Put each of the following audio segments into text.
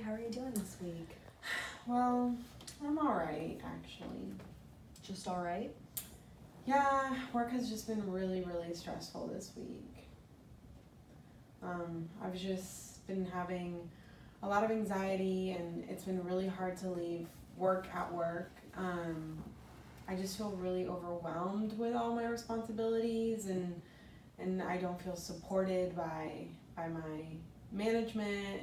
How are you doing this week? Well, I'm alright, actually. Just all right? Yeah, work has just been really, really stressful this week. I've just been having a lot of anxiety, and it's been really hard to leave work at work. I just feel really overwhelmed with all my responsibilities, and I don't feel supported by my management,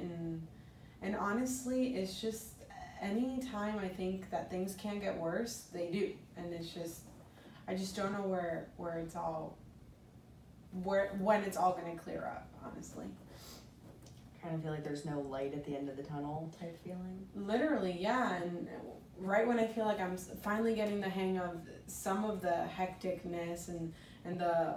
and honestly, it's just any time I think that things can get worse, they do, and it's just I just don't know where it's all when it's all gonna clear up, honestly. Kind of feel like there's no light at the end of the tunnel type feeling? Literally, yeah, and right when I feel like I'm finally getting the hang of some of the hecticness and the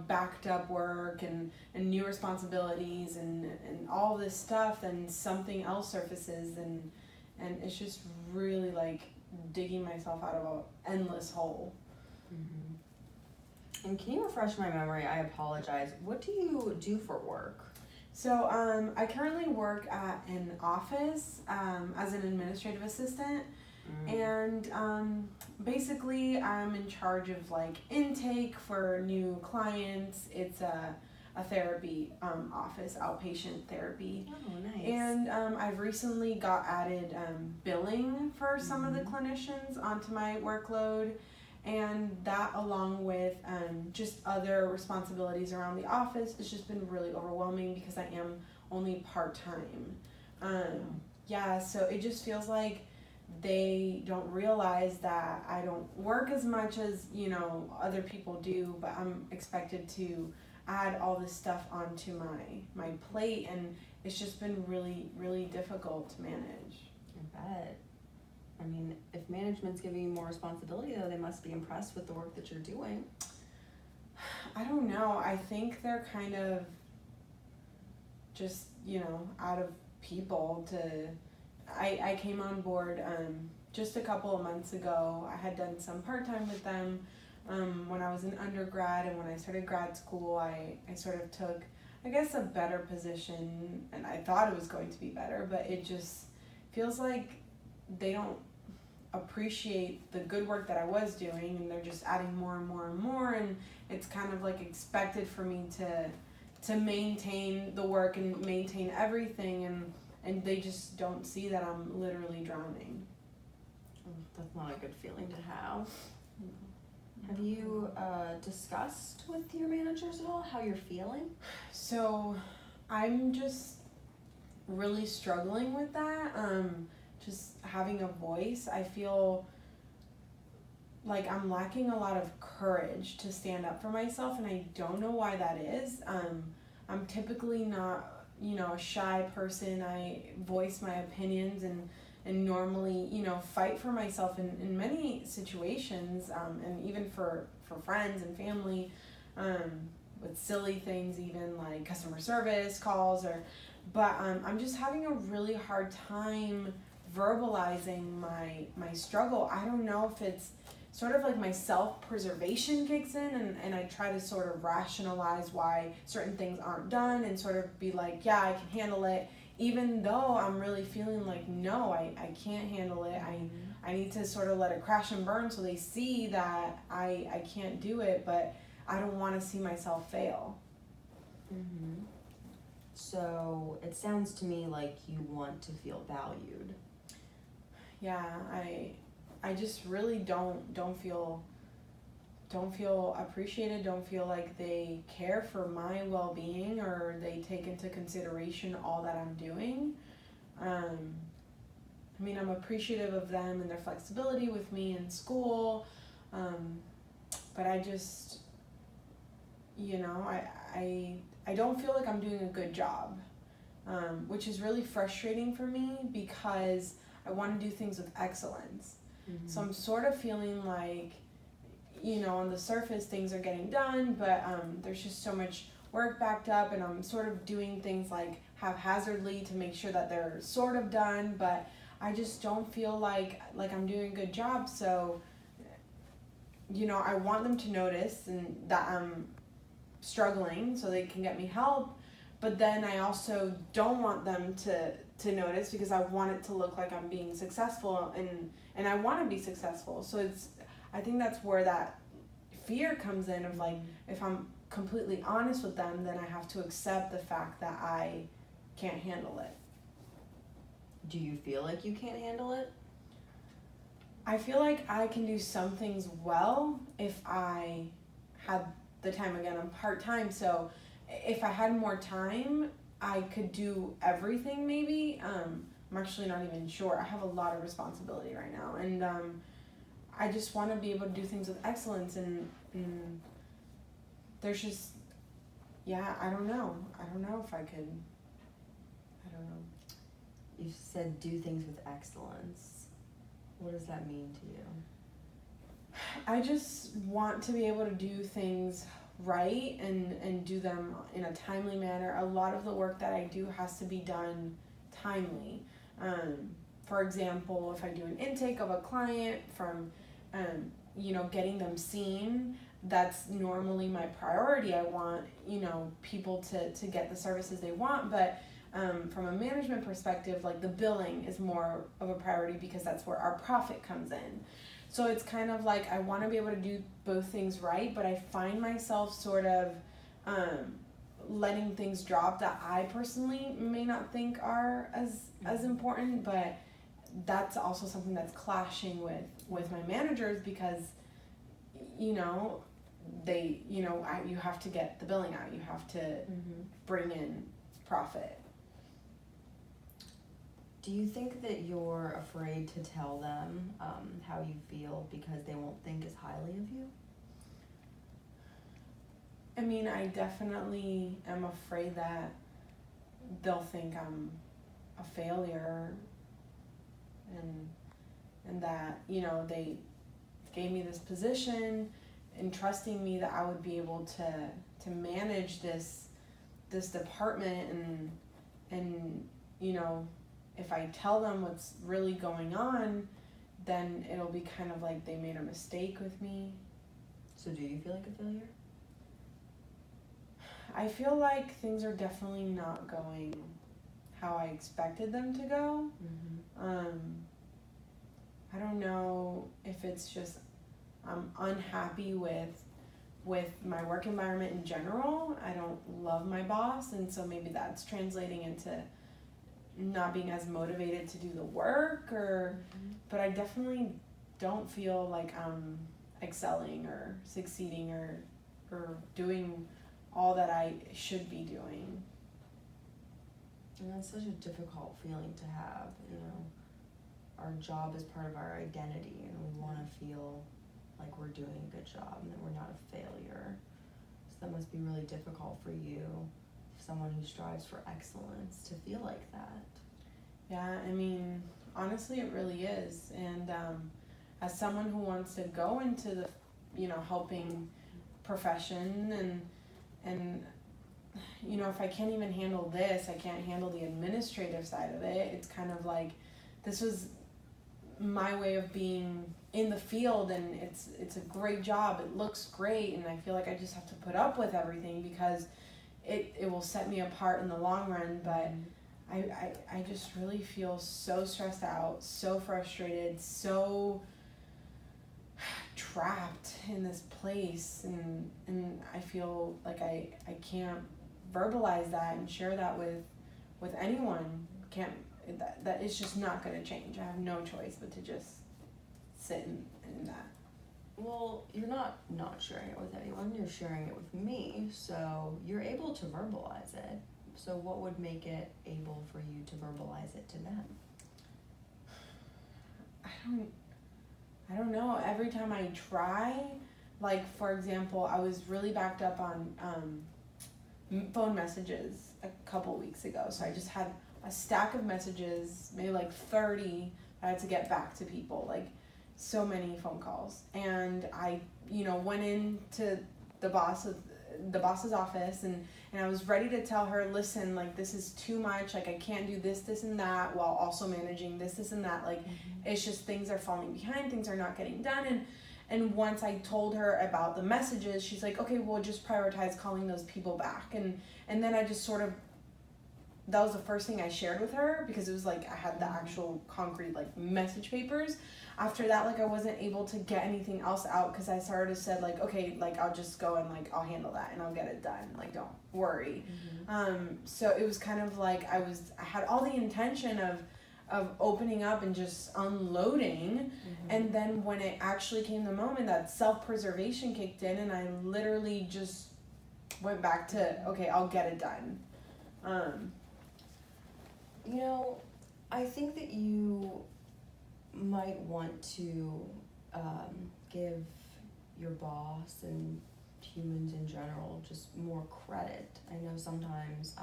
backed up work and new responsibilities and all this stuff, then something else surfaces, and it's just really like digging myself out of an endless hole. Mm-hmm. And can you refresh my memory? I apologize. What do you do for work? So I currently work at an office as an administrative assistant, and basically I'm in charge of like intake for new clients. It's a therapy office, outpatient therapy. Oh, nice. And I've recently got added billing for some of the clinicians onto my workload. And that, along with just other responsibilities around the office, it's just been really overwhelming because I am only part-time. Yeah, so it just feels like they don't realize that I don't work as much as, other people do, but I'm expected to add all this stuff onto my plate, and it's just been really, really difficult to manage. I bet. I mean, if management's giving you more responsibility, though, they must be impressed with the work that you're doing. I don't know. I think they're kind of just, out of people to... I came on board just a couple of months ago. I had done some part-time with them when I was in undergrad, and when I started grad school, I sort of took, I guess, a better position, and I thought it was going to be better, but it just feels like they don't appreciate the good work that I was doing, and they're just adding more and more and more, and it's kind of like expected for me to maintain the work and maintain everything, and they just don't see that I'm literally drowning. That's not a good feeling to have. Have you discussed with your managers at all how you're feeling? So I'm just really struggling with that. Just having a voice, I feel like I'm lacking a lot of courage to stand up for myself, and I don't know why that is. I'm typically not, a shy person. I voice my opinions and normally, fight for myself in many situations, and even for friends and family, with silly things, even like customer service calls, but I'm just having a really hard time verbalizing my struggle. I don't know if it's sort of like my self-preservation kicks in, and I try to sort of rationalize why certain things aren't done and sort of be like, yeah, I can handle it, even though I'm really feeling like, no, I can't handle it. I need to sort of let it crash and burn so they see that I can't do it, but I don't want to see myself fail. Mm-hmm. So it sounds to me like you want to feel valued. Yeah, I just really don't feel appreciated, don't feel like they care for my well-being, or they take into consideration all that I'm doing. I mean, I'm appreciative of them and their flexibility with me in school, but I just, I don't feel like I'm doing a good job, which is really frustrating for me because I want to do things with excellence. Mm-hmm. So I'm sort of feeling like, on the surface things are getting done, but there's just so much work backed up, and I'm sort of doing things like haphazardly to make sure that they're sort of done, but I just don't feel like I'm doing a good job. So, I want them to notice and that I'm struggling so they can get me help, but then I also don't want them to notice because I want it to look like I'm being successful, and I want to be successful. So I think that's where that fear comes in of like, if I'm completely honest with them, then I have to accept the fact that I can't handle it. Do you feel like you can't handle it? I feel like I can do some things well if I had the time. Again, I'm part-time, so if I had more time, I could do everything maybe. I'm actually not even sure. I have a lot of responsibility right now, and I just want to be able to do things with excellence, and there's just, I don't know if I could, I don't know. You said do things with excellence. What does that mean to you? I just want to be able to do things right and do them in a timely manner. A lot of the work that I do has to be done timely. For example, if I do an intake of a client from, getting them seen, that's normally my priority. I want, people to get the services they want, but from a management perspective, like the billing is more of a priority because that's where our profit comes in. So it's kind of like I want to be able to do both things right, but I find myself sort of letting things drop that I personally may not think are as important, but that's also something that's clashing with my managers because, they, you have to get the billing out, you have to bring in profit. Do you think that you're afraid to tell them how you feel because they won't think as highly of you? I mean, I definitely am afraid that they'll think I'm a failure and that, they gave me this position and trusting me that I would be able to manage this department and if I tell them what's really going on, then it'll be kind of like they made a mistake with me. So do you feel like a failure? I feel like things are definitely not going how I expected them to go. I don't know if it's just I'm unhappy with my work environment in general. I don't love my boss, and so maybe that's translating into not being as motivated to do the work, but I definitely don't feel like I'm excelling or succeeding or doing all that I should be doing. And that's such a difficult feeling to have, Our job is part of our identity, and we want to feel like we're doing a good job and that we're not a failure. So that must be really difficult for you, someone who strives for excellence, to feel like that. Yeah, I mean, honestly, it really is. And as someone who wants to go into the, helping profession and if I can't even handle this, I can't handle the administrative side of it. It's kind of like this was my way of being in the field, and it's a great job. It looks great, and I feel like I just have to put up with everything because it will set me apart in the long run. But I just really feel so stressed out, so frustrated, so trapped in this place, and I feel like I can't verbalize that and share that with anyone. That is just not going to change. I have no choice but to just sit in that. Well, you're not sharing it with anyone, you're sharing it with me, so you're able to verbalize it. So what would make it able for you to verbalize it to them? I don't know. Every time I try, like for example, I was really backed up on phone messages a couple weeks ago. So I just had a stack of messages, maybe like 30, I had to get back to people, like so many phone calls. And I, went into the boss's office and I was ready to tell her, listen, like this is too much, like I can't do this and that while also managing this and that, like it's just things are falling behind, things are not getting done. And once I told her about the messages, she's like, okay, well just prioritize calling those people back. And then I just sort of that was the first thing I shared with her, because it was like I had the actual concrete like message papers. After that, like I wasn't able to get anything else out, because I started to said like, okay, like I'll just go and like I'll handle that and I'll get it done, like don't worry. So it was kind of like I had all the intention of opening up and just unloading, and then when it actually came the moment, that self-preservation kicked in, and I literally just went back to, okay, I'll get it done. You know, I think that you might want to give your boss and humans in general just more credit. I know sometimes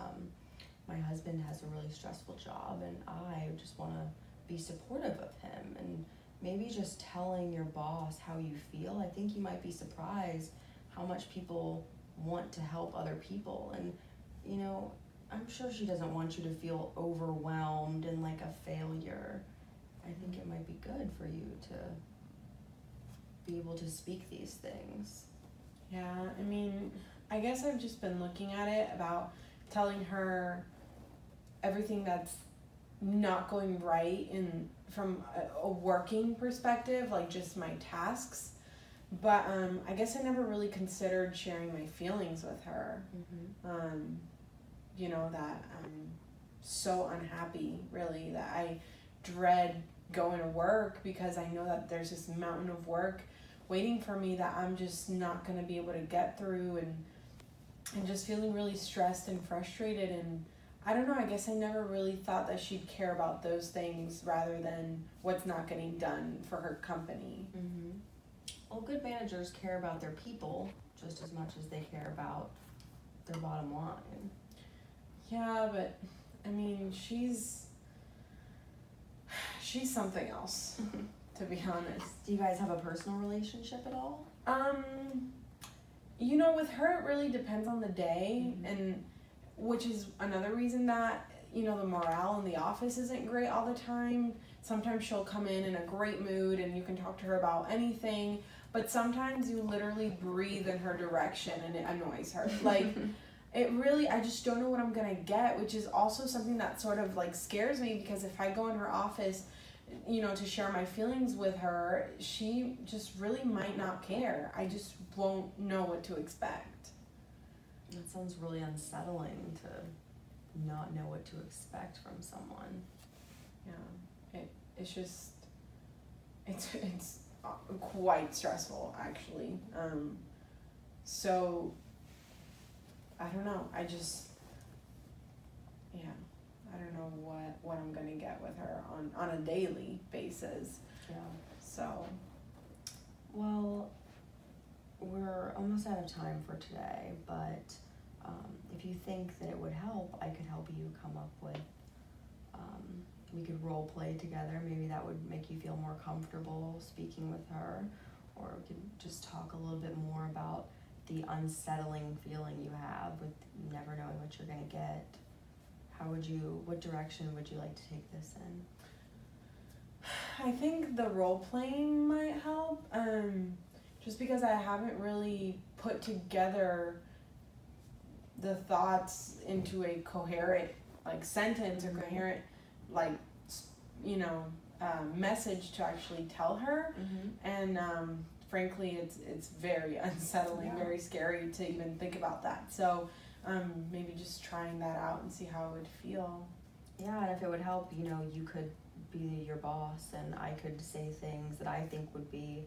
my husband has a really stressful job, and I just want to be supportive of him, and maybe just telling your boss how you feel. I think you might be surprised how much people want to help other people, and you know, I'm sure she doesn't want you to feel overwhelmed and like a failure. I think it might be good for you to be able to speak these things. Yeah, I mean, I guess I've just been looking at it about telling her everything that's not going right in from a working perspective, like just my tasks. But I guess I never really considered sharing my feelings with her. You know, that I'm so unhappy, really, that I dread going to work, because I know that there's this mountain of work waiting for me that I'm just not going to be able to get through, and just feeling really stressed and frustrated. And I don't know, I guess I never really thought that she'd care about those things rather than what's not getting done for her company. Well, good managers care about their people just as much as they care about their bottom line. Yeah, but I mean, she's something else, to be honest. Do you guys have a personal relationship at all? You know, with her, it really depends on the day, and which is another reason that, you know, the morale in the office isn't great all the time. Sometimes she'll come in a great mood and you can talk to her about anything, but sometimes you literally breathe in her direction and it annoys her. Like, it really, I just don't know what I'm gonna get, which is also something that sort of like scares me, because if I go in her office, you know, to share my feelings with her, she just really might not care. I just won't know what to expect. That sounds really unsettling, to not know what to expect from someone. Yeah, it's quite stressful, actually. So I don't know. I don't know what I'm gonna get with her on a daily basis. Yeah. So, well, we're almost out of time for today, but if you think that it would help, I could help you come up with, we could role play together. Maybe that would make you feel more comfortable speaking with her, or we could just talk a little bit more about the unsettling feeling you have with never knowing what you're gonna get. What direction would you like to take this in? I think the role playing might help, just because I haven't really put together the thoughts into a coherent like sentence or coherent like, you know, message to actually tell her. And frankly, it's very unsettling, very scary to even think about that. So maybe just trying that out and see how it would feel. Yeah, and if it would help, you know, you could be your boss and I could say things that I think would be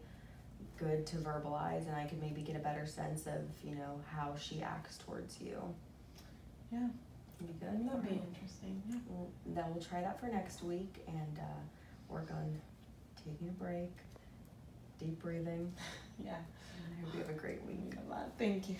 good to verbalize, and I could maybe get a better sense of, you know, how she acts towards you. Yeah. Be good? That'd be interesting. Yeah. Well, then we'll try that for next week and work on taking a break, deep breathing. Yeah. And I hope you have a great week. Good luck. Thank you.